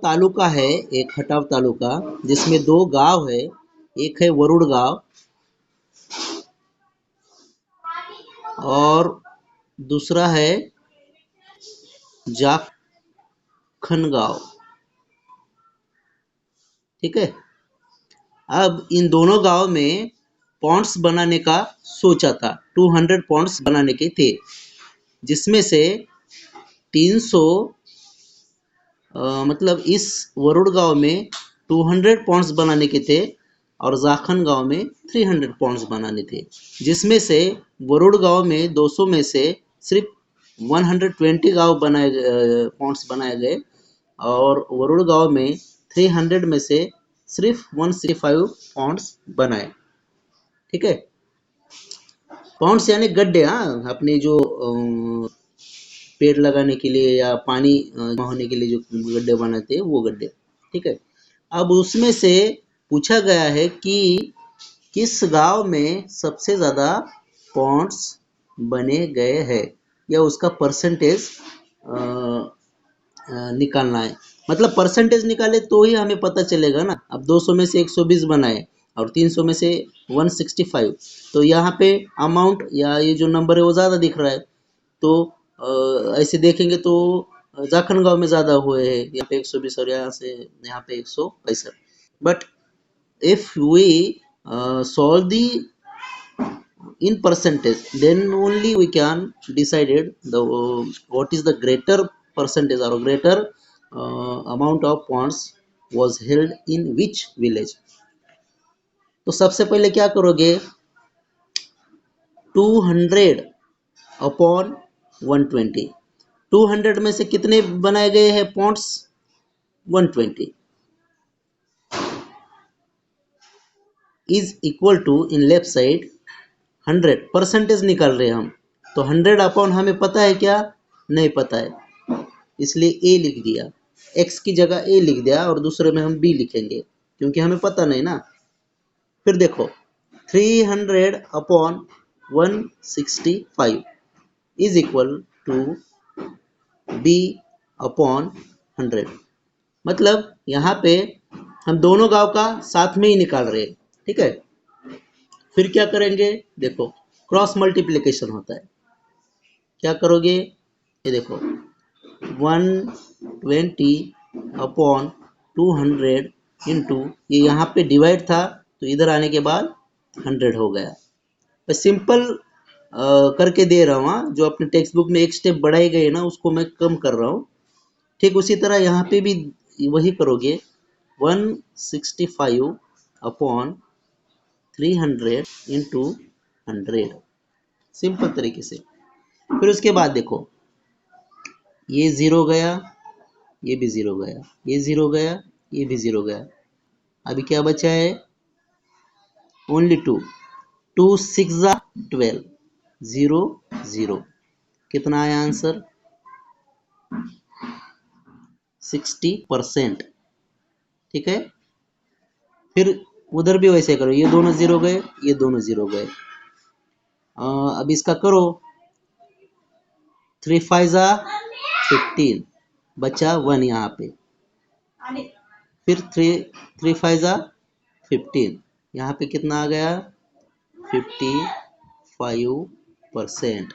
तालुका है, एक खटाव तालुका जिसमें 2 गांव है। एक है वरुड़ गांव और दूसरा है जाखन गांव। ठीक है। अब इन दोनों गांव में पॉन्ड्स बनाने का सोचा था, 200 पॉन्ड्स बनाने के थे, जिसमें से 300 मतलब इस वरुड़ गांव में 200 पॉन्ड्स बनाने के थे और जाखन गांव में 300 पॉन्ड्स बनाने थे, जिसमें से वरुड़ गांव में 200 में से सिर्फ 120 पॉन्ड्स बनाए गए और वरुड़ गांव में 300 में से सिर्फ 165 पॉन्ड्स बनाए। ठीक है। पॉन्ड्स यानी गड्ढे, हाँ, अपने जो पेड़ लगाने के लिए या पानी जमा होने के लिए जो गड्ढे बनाते हैं वो गड्ढे। ठीक है। अब उसमें से पूछा गया है कि किस गांव में सबसे ज़्यादा पॉन्ड्स बने गए हैं या उसका परसेंटेज निकालना है। मतलब परसेंटेज निकाले तो ही हमें पता चलेगा ना। अब 200 में से 120 बनाए और 300 में से 165, तो यहाँ पे अमाउंट या ये जो नंबर है वो ज़्यादा दिख रहा है। तो ऐसे देखेंगे तो जाखन गांव में ज़्यादा हुए हैं, यहाँ पे 120 और यहाँ पे 165। But if we solve the in percentage, then only we can decided the what is the greater percentage or greater amount of ponds was held in which village। तो सबसे पहले क्या करोगे, 200 अपॉन 120, 200 में से कितने बनाए गए हैं ponds, 120 is equal to in left side 100, percentage निकाल रहे हैं हम, तो 100 अपॉन हमें पता है क्या, नहीं पता है, इसलिए ए लिख दिया, एक्स की जगह ए लिख दिया और दूसरे में हम बी लिखेंगे क्योंकि हमें पता नहीं ना। फिर देखो 300 upon 165 is equal to B upon 100। मतलब यहाँ पे हम दोनों गांव का साथ में ही निकाल रहे हैं। ठीक है। फिर क्या करेंगे, देखो क्रॉस मल्टीप्लिकेशन होता है। क्या करोगे, ये देखो 120 अपॉन 200 इंटू, ये यहाँ पे डिवाइड था तो इधर आने के बाद 100 हो गया। मैं सिंपल करके दे रहा हूँ, हाँ, जो अपने टेक्स्ट बुक में एक स्टेप बढ़ाई गई है ना उसको मैं कम कर रहा हूँ। ठीक उसी तरह यहाँ पे भी वही करोगे, 165 अपॉन 300 इंटू 100, सिंपल तरीके से। फिर उसके बाद देखो ये 0 गया, ये भी 0 गया, ये 0 गया, ये भी 0 गया। अभी क्या बचा है, ओनली 2, 2 6 12, 0 0। कितना आया आंसर, 60%। ठीक है। फिर उधर भी वैसे करो, ये दोनों 0 गए, ये दोनों 0 गए। अब इसका करो, 3 5 15, बचा 1 यहाँ पे। फिर 3 5 15, यहाँ पे कितना आ गया, 55%।